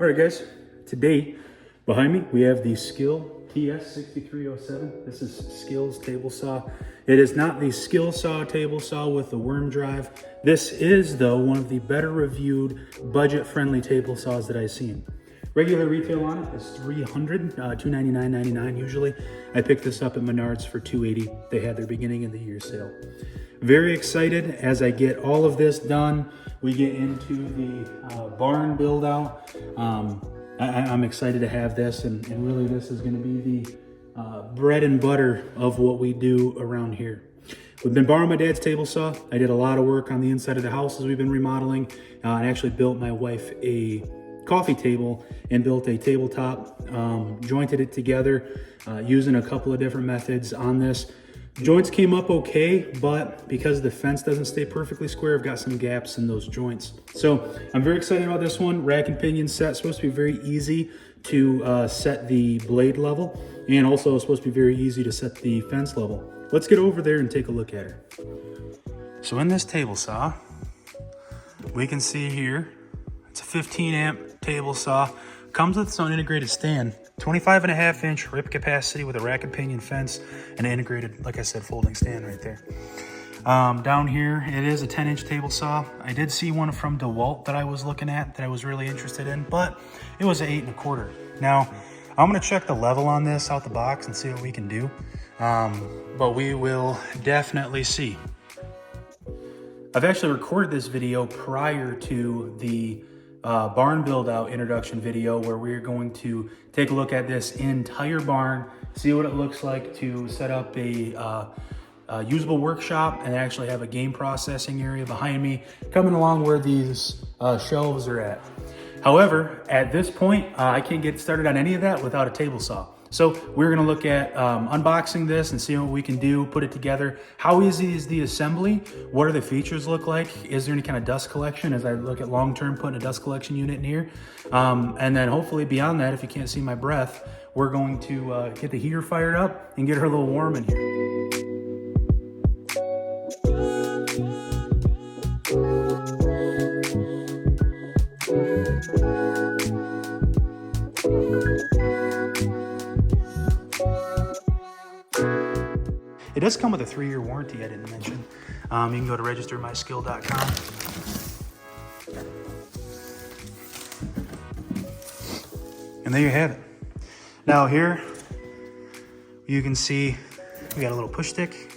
right, guys, today behind me we have the SKIL TS6307. This is SKIL's table saw. It is not the SKIL saw table saw with the worm drive. This is, though, one of the better reviewed budget-friendly table saws that I've seen. Regular retail on it is $300, $299.99 usually. I picked this up at Menards for $280. They had their beginning of the year sale. Very excited as I get all of this done. We get into the barn build out. I'm excited to have this, and really this is going to be the bread and butter of what we do around here. We've been borrowing my dad's table saw. I did a lot of work on the inside of the house as we've been remodeling. I actually built my wife a coffee table and built a tabletop, jointed it together using a couple of different methods on this. Joints came up okay, but because the fence doesn't stay perfectly square, I've got some gaps in those joints. So I'm very excited about this one. Rack and pinion set, supposed to be very easy to set the blade level, and also supposed to be very easy to set the fence level. Let's get over there and take a look at her. So in this table saw, we can see here, it's a 15 amp table saw. Comes with its own integrated stand, 25.5 inch rip capacity with a rack and pinion fence and an integrated, like I said, folding stand right there. Down here, it is a 10 inch table saw. I did see one from DeWalt that I was looking at that I was really interested in, but it was an 8 1/4. Now, I'm gonna check the level on this out the box and see what we can do. But we will definitely see. I've actually recorded this video prior to the barn build out introduction video where we're going to take a look at this entire barn, see what it looks like to set up a usable workshop and actually have a game processing area behind me coming along where these shelves are at. However, at this point, I can't get started on any of that without a table saw. So we're gonna look at unboxing this and see what we can do, put it together. How easy is the assembly? What do the features look like? Is there any kind of dust collection as I look at long-term putting a dust collection unit in here? And then hopefully beyond that, if you can't see my breath, we're going to get the heater fired up and get her a little warm in here. It does come with a 3-year warranty I didn't mention. You can go to registermyskill.com. And there you have it. Now here, you can see we got a little push stick.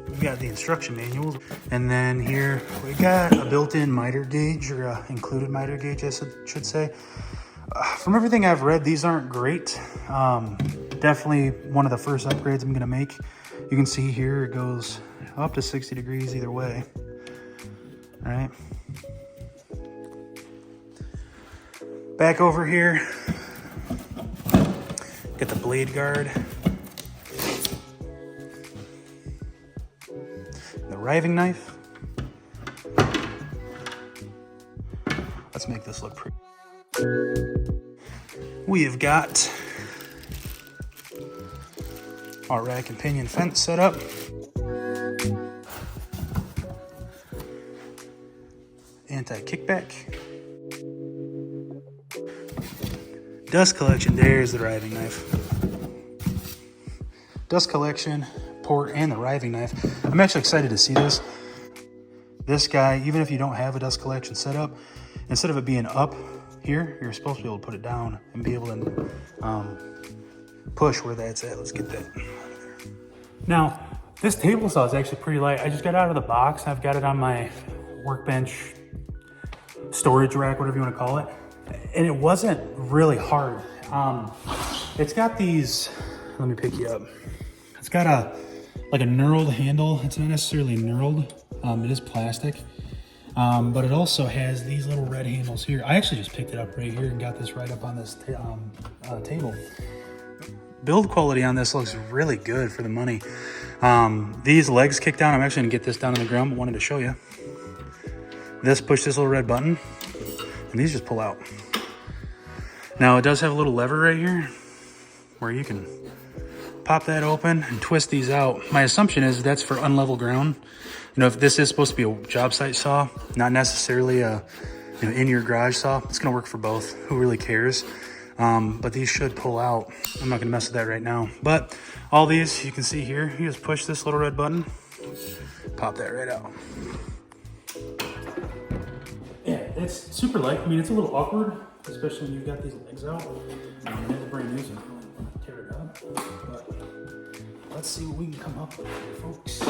We got the instruction manuals. And then here we got a built-in miter gauge, or included miter gauge, I should say. From everything I've read, these aren't great. Definitely one of the first upgrades I'm gonna make. You can see here it goes up to 60 degrees either way. All right. Back over here, get the blade guard. The riving knife. Let's make this look pretty. We have got our rack and pinion fence set up. Anti-kickback. Dust collection, there's the riving knife. Dust collection, port, and the riving knife. I'm actually excited to see this. This guy, even if you don't have a dust collection set up, instead of it being up here, you're supposed to be able to put it down and be able to push where that's at. Let's get that out of there. Now, this table saw is actually pretty light. I just got out of the box. I've got it on my workbench, storage rack, whatever you want to call it. And it wasn't really hard. It's got these, let me pick you up. It's got like a knurled handle. It's not necessarily knurled. It is plastic. But it also has these little red handles here. I actually just picked it up right here and got this right up on this table. Build quality on this looks really good for the money. These legs kick down. I'm actually gonna get this down on the ground, but wanted to show you. This, push this little red button, and these just pull out. Now it does have a little lever right here where you can pop that open and twist these out. My assumption is that's for unlevel ground. You know, if this is supposed to be a job site saw, not necessarily a in your garage saw. It's gonna work for both. Who really cares? But these should pull out. I'm not gonna mess with that right now. But all these, you can see here, you just push this little red button, pop that right out. Yeah, it's super light. I mean, it's a little awkward, especially when you've got these legs out. And the brand new, so you can tear it up. But let's see what we can come up with, folks.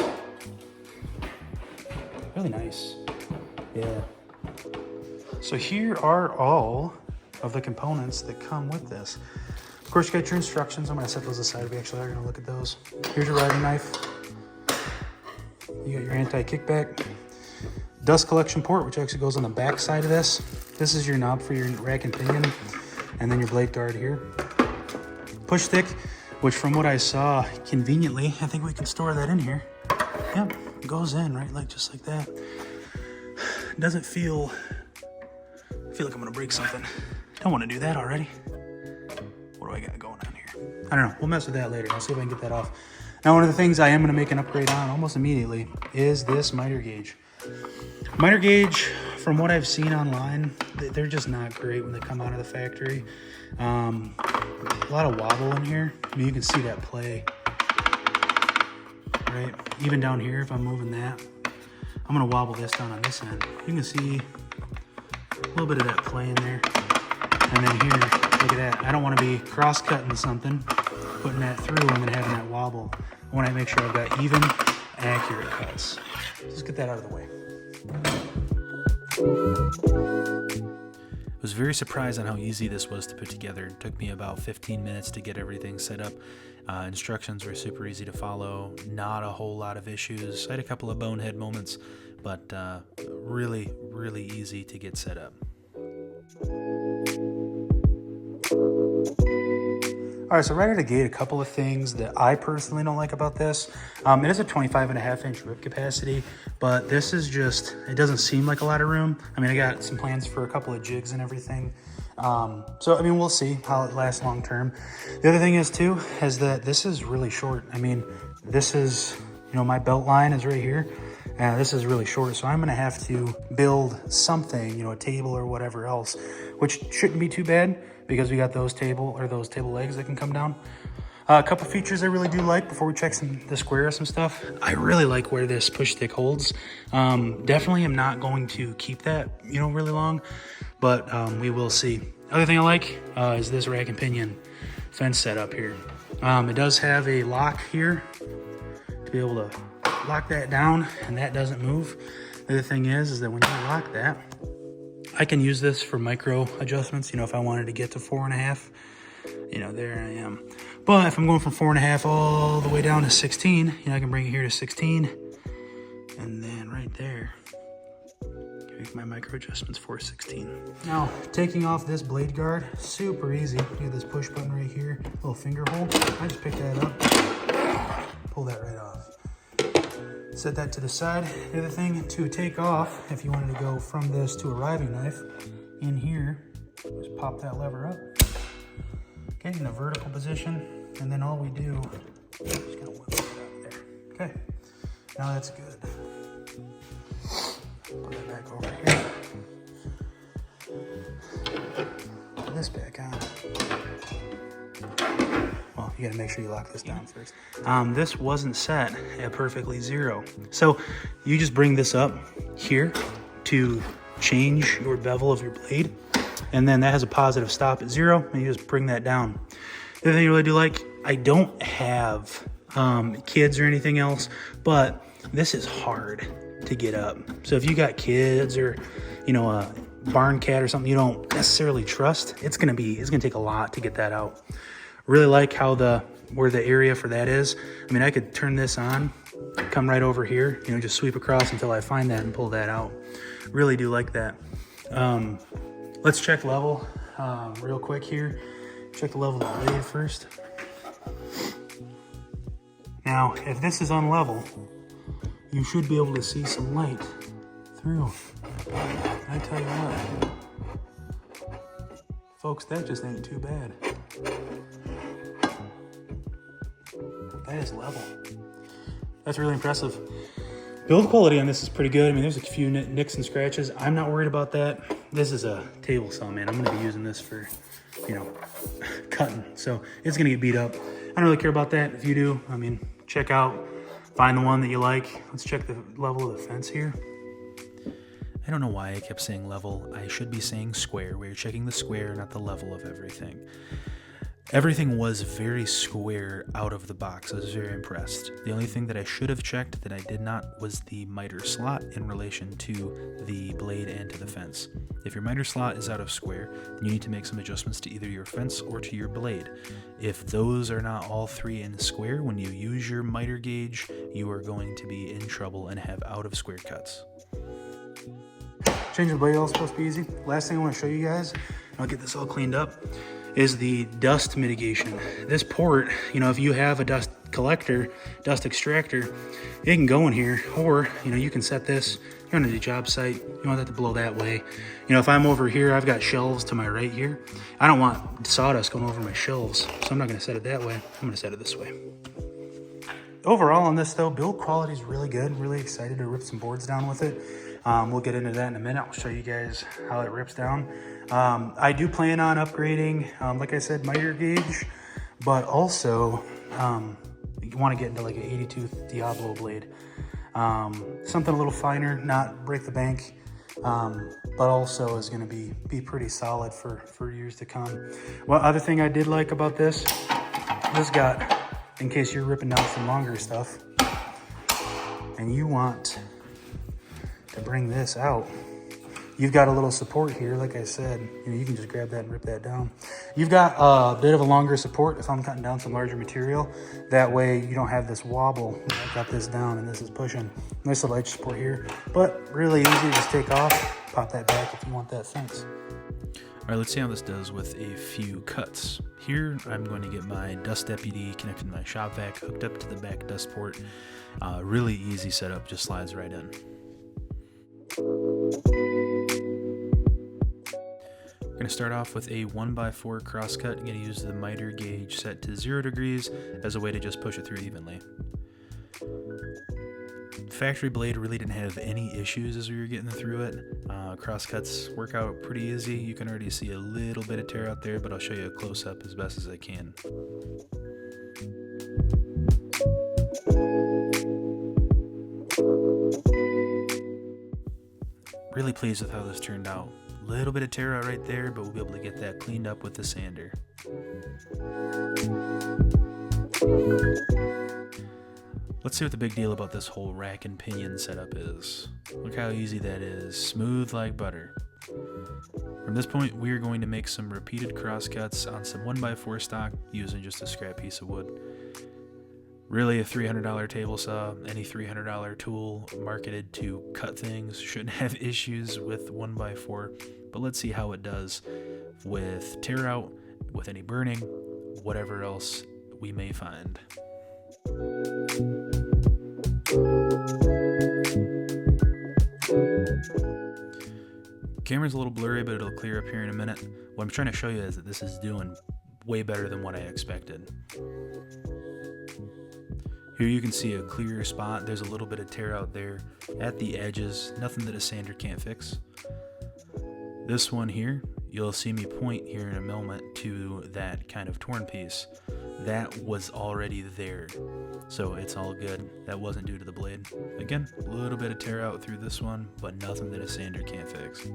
Really nice. Yeah. So here are all of the components that come with this. Of course, you got your instructions. I'm gonna set those aside. We actually are gonna look at those. Here's your riding knife. You got your anti-kickback. Dust collection port, which actually goes on the back side of this. This is your knob for your rack and pinion. And then your blade guard here. Push stick, which from what I saw, conveniently, I think we can store that in here. Yep, goes in, right, like just like that. Doesn't feel, I feel like I'm gonna break something. Don't wanna do that already. What do I got going on here? I don't know, we'll mess with that later. I'll see if I can get that off. Now, one of the things I am gonna make an upgrade on almost immediately is this miter gauge. Miter gauge, from what I've seen online, they're just not great when they come out of the factory. A lot of wobble in here. I mean, you can see that play, right? Even down here, if I'm moving that, I'm gonna wobble this down on this end. You can see a little bit of that play in there. And then here, look at that. I don't wanna be cross-cutting something, putting that through, and then having that wobble. I wanna make sure I've got even, accurate cuts. Let's get that out of the way. I was very surprised on how easy this was to put together. It took me about 15 minutes to get everything set up. Instructions were super easy to follow, not a whole lot of issues. I had a couple of bonehead moments, but really, really easy to get set up. All right, so right out of the gate, a couple of things that I personally don't like about this. It is a 25.5-inch rip capacity, but this is just, it doesn't seem like a lot of room. I mean, I got some plans for a couple of jigs and everything. So, I mean, we'll see how it lasts long term. The other thing is too, is that this is really short. I mean, this is, you know, my belt line is right here. This is really short, so I'm gonna have to build something, you know, a table or whatever else, which shouldn't be too bad because we got those table legs that can come down. A couple features I really do like before we check the square of some stuff. I really like where this push stick holds. Definitely am not going to keep that, you know, really long, but we will see. Other thing I like is this rack and pinion fence setup here. It does have a lock here to be able to lock that down, and that doesn't move. The other thing is that when you lock that, I can use this for micro adjustments. You know, if I wanted to get to 4.5, you know, there I am. But if I'm going from 4.5 all the way down to 16, you know, I can bring it here to 16, and then right there, make my micro adjustments for 16. Now, taking off this blade guard, super easy. You have this push button right here, little finger hole. I just pick that up, pull that right off. Set that to the side. The other thing to take off, if you wanted to go from this to a riving knife, in here, just pop that lever up. Okay, in a vertical position, and then all we do is just kind of whip it out there. Okay, now that's good. Put that back over here. Put this back on. Well, you gotta make sure you lock this down first. This wasn't set at perfectly 0. So you just bring this up here to change your bevel of your blade. And then that has a positive stop at 0, and you just bring that down. The other thing I really do like, I don't have kids or anything else, but this is hard to get up. So if you got kids or, you know, a barn cat or something you don't necessarily trust, it's gonna take a lot to get that out. Really like how where the area for that is. I mean, I could turn this on, come right over here, you know, just sweep across until I find that and pull that out. Really do like that. Let's check level real quick here. Check the level of the blade first. Now, if this is unlevel, you should be able to see some light through. I tell you what, folks, that just ain't too bad. That is level. That's really impressive. Build quality on this is pretty good. I mean, there's a few nicks and scratches. I'm not worried about that. this is a table saw, man. I'm gonna be using this for, you know, cutting. So it's gonna get beat up. I don't really care about that. If you do, I mean, check out, find the one that you like. Let's check the level of the fence here. I don't know why I kept saying level. I should be saying square. We're checking the square, not the level of everything. Everything was very square out of the box. I was very impressed. The only thing that I should have checked that I did not was the miter slot in relation to the blade and to the fence. If your miter slot is out of square, then you need to make some adjustments to either your fence or to your blade. If those are not all three in square, when you use your miter gauge, you are going to be in trouble and have out of square cuts. Changing the blade oil is supposed to be easy. Last thing I want to show you guys, I'll get this all cleaned up, is the dust mitigation. This port, you know, if you have a dust collector, dust extractor, it can go in here, or, you know, you can set this, you're on a job site, you want that to blow that way. You know, if I'm over here, I've got shelves to my right here. I don't want sawdust going over my shelves, so I'm not gonna set it that way. I'm gonna set it this way. Overall on this though, build quality is really good. Really excited to rip some boards down with it. We'll get into that in a minute. I'll show you guys how it rips down. I do plan on upgrading, like I said, miter gauge, but also you want to get into like an 80-tooth Diablo blade. Something a little finer, not break the bank, but also is going to be pretty solid for years to come. One other thing I did like about this got, in case you're ripping down some longer stuff and you want to bring this out, you've got a little support here. Like I said, you know, you can just grab that and rip that down. You've got a bit of a longer support if I'm cutting down some larger material. That way you don't have this wobble. I've got this down and this is pushing. Nice little edge support here, but really easy to just take off, pop that back if you want that fence. All right, let's see how this does with a few cuts. Here, I'm going to get my dust deputy connected to my shop vac, hooked up to the back dust port. Really easy setup, just slides right in. We're going to start off with a 1x4 crosscut. I'm going to use the miter gauge set to 0 degrees as a way to just push it through evenly. Factory blade really didn't have any issues as we were getting through it. Crosscuts work out pretty easy. You can already see a little bit of tear out there, but I'll show you a close-up as best as I can. Really pleased with how this turned out. A little bit of tear out right there, but we'll be able to get that cleaned up with the sander. Let's see what the big deal about this whole rack and pinion setup is. Look how easy that is, smooth like butter. From this point, we are going to make some repeated crosscuts on some 1x4 stock using just a scrap piece of wood. Really a $300 table saw, any $300 tool marketed to cut things shouldn't have issues with 1x4, but let's see how it does with tear out, with any burning, whatever else we may find. Camera's a little blurry, but it'll clear up here in a minute. What I'm trying to show you is that this is doing way better than what I expected. Here you can see a clear spot. There's a little bit of tear out there at the edges, nothing that a sander can't fix. This one here, you'll see me point here in a moment to that kind of torn piece. That was already there, so it's all good. That wasn't due to the blade. Again, a little bit of tear out through this one, but nothing that a sander can't fix.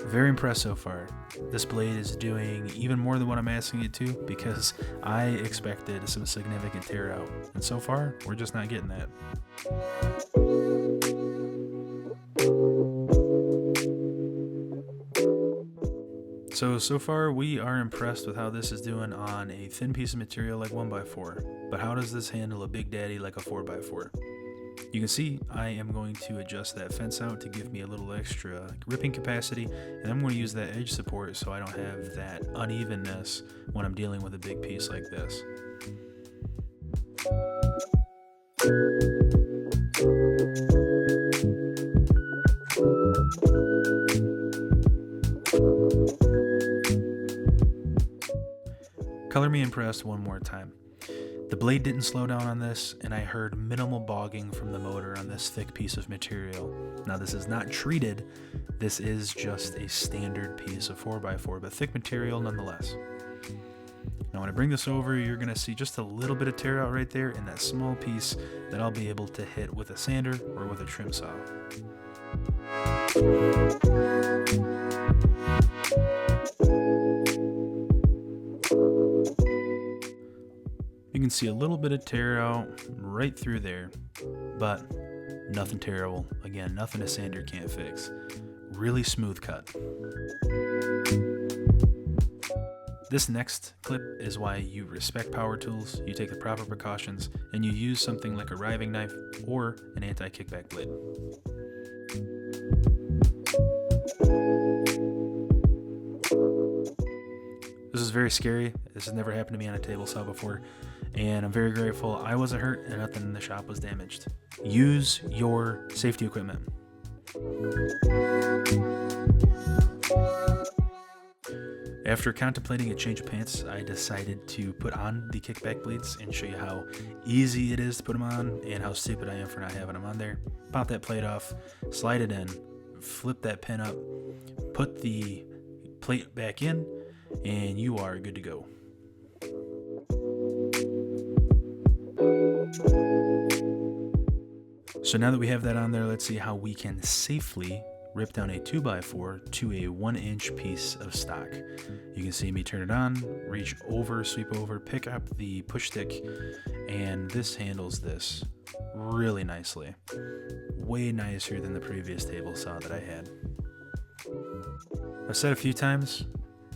Very impressed so far. This blade is doing even more than what I'm asking it to because I expected some significant tear out, and so far we're just not getting that. So far we are impressed with how this is doing on a thin piece of material like 1x4, but how does this handle a big daddy like a 4x4? You can see I am going to adjust that fence out to give me a little extra ripping capacity, and I'm going to use that edge support so I don't have that unevenness when I'm dealing with a big piece like this. Color me impressed one more time. The blade didn't slow down on this, and I heard minimal bogging from the motor on this thick piece of material. Now this is not treated, this is just a standard piece of 4x4, but thick material nonetheless. Now when I bring this over, you're going to see just a little bit of tear out right there in that small piece that I'll be able to hit with a sander or with a trim saw. You can see a little bit of tear out right through there, but nothing terrible. Again, nothing a sander can't fix. Really smooth cut. This next clip is why you respect power tools, you take the proper precautions, and you use something like a riving knife or an anti-kickback blade. This is very scary. This has never happened to me on a table saw before, and I'm very grateful I wasn't hurt and nothing in the shop was damaged. Use your safety equipment. After contemplating a change of pants, I decided to put on the kickback blades and show you how easy it is to put them on and how stupid I am for not having them on there. Pop that plate off, slide it in, flip that pin up, put the plate back in, and you are good to go. So now that we have that on there, let's see how we can safely rip down a 2x4 to a 1-inch piece of stock. You can see me turn it on, reach over, sweep over, pick up the push stick, and this handles this really nicely. Way nicer than the previous table saw that I had. I've said a few times,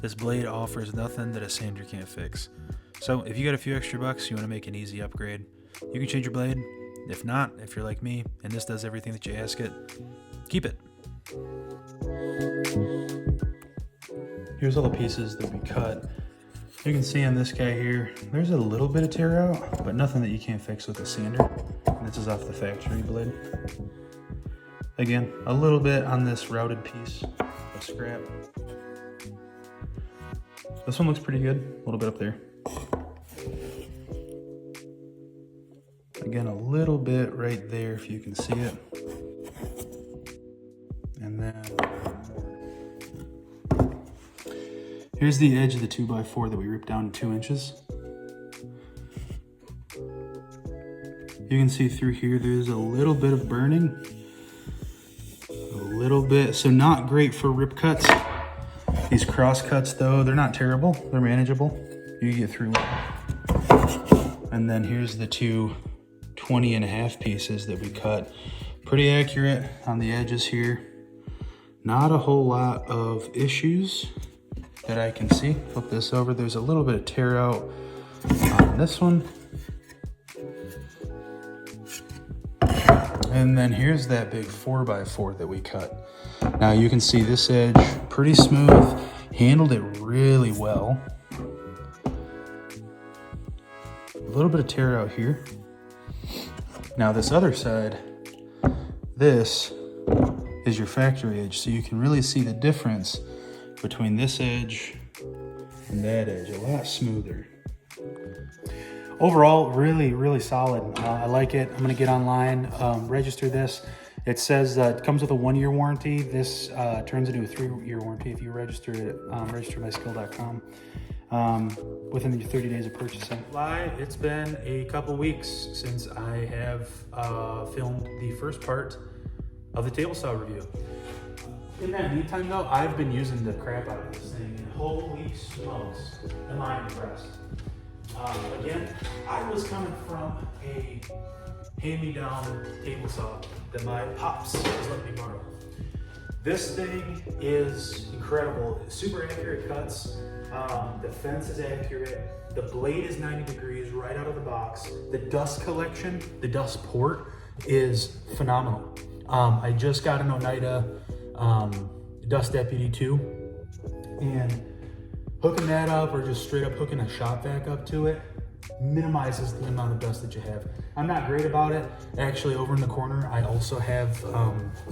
this blade offers nothing that a sander can't fix. So if you got a few extra bucks, you want to make an easy upgrade, you can change your blade. If not, if you're like me and this does everything that you ask it, keep it. Here's all the pieces that we cut. You can see on this guy here, there's a little bit of tear out, but nothing that you can't fix with a sander. And this is off the factory blade. Again, a little bit on this routed piece of scrap. This one looks pretty good, a little bit up there. Again, a little bit right there if you can see it. And then here's the edge of the 2x4 that we ripped down to 2 inches. You can see through here there's a little bit of burning. A little bit, so not great for rip cuts. These cross cuts though, they're not terrible, they're manageable. You get through it. And then here's the two 20.5 pieces that we cut. Pretty accurate on the edges here. Not a whole lot of issues that I can see. Flip this over. There's a little bit of tear out on this one. And then here's that big 4x4 that we cut. Now you can see this edge, pretty smooth, handled it really well. A little bit of tear out here. Now this other side, this is your factory edge, so you can really see the difference between this edge and that edge, a lot smoother. Overall, really solid. I like it. I'm gonna get online, register this. It says it comes with a 1-year warranty. This turns into a 3-year warranty if you register it at registermyskill.com. Within the 30 days of purchasing. It's been a couple weeks since I have filmed the first part of the table saw review. In that meantime though, I've been using the crap out of this thing, and holy smokes, am I impressed. Again, I was coming from a hand-me-down table saw that my pops was letting me borrow. This thing is incredible, super accurate cuts. The fence is accurate. The blade is 90 degrees right out of the box. The dust collection, the dust port is phenomenal. I just got an Oneida Dust Deputy 2, and hooking that up or just straight up hooking a shop vac up to it minimizes the amount of dust that you have. I'm not great about it. Actually, over in the corner, I also have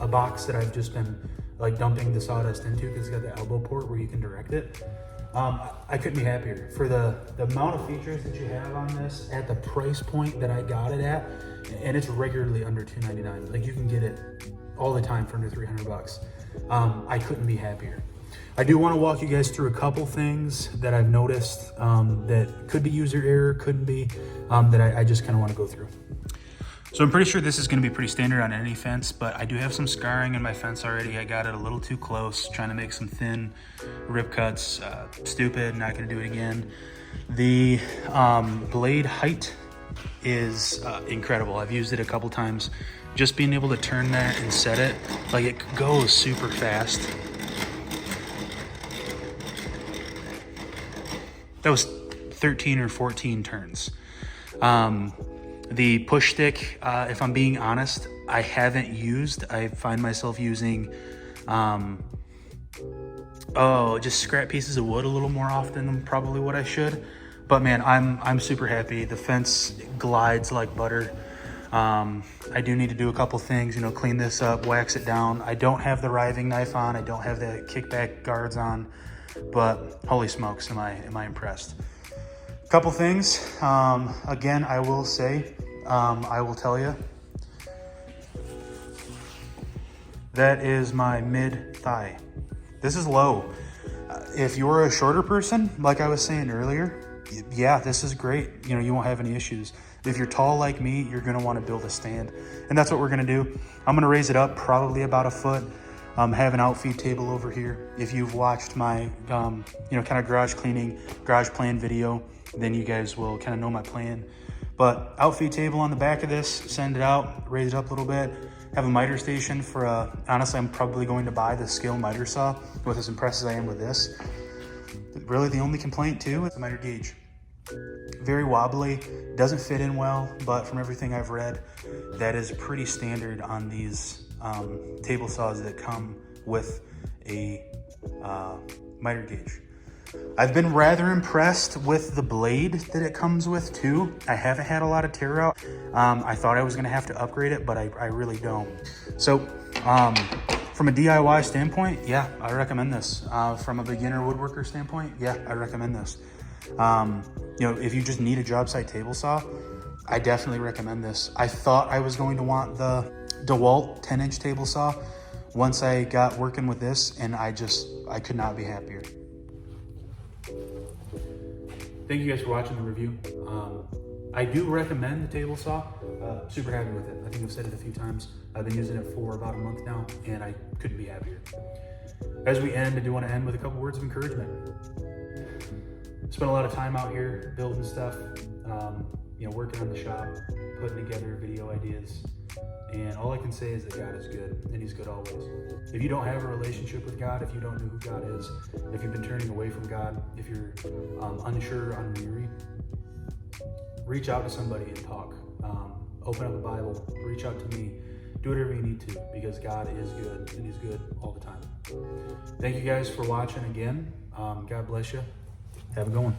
a box that I've just been like dumping the sawdust into because it's got the elbow port where you can direct it. I couldn't be happier. For the amount of features that you have on this at the price point that I got it at, and it's regularly under $299. Like, you can get it all the time for under 300 bucks. I couldn't be happier. I do want to walk you guys through a couple things that I've noticed that could be user error, couldn't be, that I just kind of want to go through. So I'm pretty sure this is going to be pretty standard on any fence, but I do have some scarring in my fence already. I got it a little too close, trying to make some thin rip cuts. Stupid, not going to do it again. The blade height is incredible. I've used it a couple times. Just being able to turn that and set it, like, it goes super fast. That was 13 or 14 turns. The push stick, if I'm being honest, I haven't used. I find myself using, just scrap pieces of wood a little more often than probably what I should. But man, I'm super happy. The fence glides like butter. I do need to do a couple things, you know, clean this up, wax it down. I don't have the riving knife on. I don't have the kickback guards on, but holy smokes, am I impressed. Couple things. Again, I will say, I will tell you, that is my mid thigh. This is low. If you're a shorter person, like I was saying earlier, yeah, this is great. You know, you won't have any issues. If you're tall like me, you're gonna wanna build a stand. And that's what we're gonna do. I'm gonna raise it up probably about a foot. Have an outfeed table over here. If you've watched my, kind of garage cleaning, garage plan video, then you guys will kind of know my plan. But outfeed table on the back of this, send it out, raise it up a little bit. Have a miter station for, honestly, I'm probably going to buy the SKIL miter saw with as impressed as I am with this. Really the only complaint too is the miter gauge. Very wobbly, doesn't fit in well, but from everything I've read, that is pretty standard on these table saws that come with a miter gauge. I've been rather impressed with the blade that it comes with too. I haven't had a lot of tear out. I thought I was gonna have to upgrade it, but I really don't. So from a DIY standpoint, yeah, I recommend this. From a beginner woodworker standpoint, yeah, I recommend this. If you just need a job site table saw, I definitely recommend this. I thought I was going to want the DeWalt 10-inch table saw once I got working with this, and I could not be happier. Thank you guys for watching the review. I do recommend the table saw. Super happy with it. I think I've said it a few times. I've been using it for about a month now, and I couldn't be happier. As we end, I do want to end with a couple words of encouragement. Spent a lot of time out here building stuff, working on the shop, putting together video ideas, and all I can say is that God is good, and He's good always. If you don't have a relationship with God, if you don't know who God is, if you've been turning away from God, if you're unsure, unweary, reach out to somebody and talk. Open up a Bible, reach out to me, do whatever you need to, because God is good, and He's good all the time. Thank you guys for watching again. God bless you. Have a good one.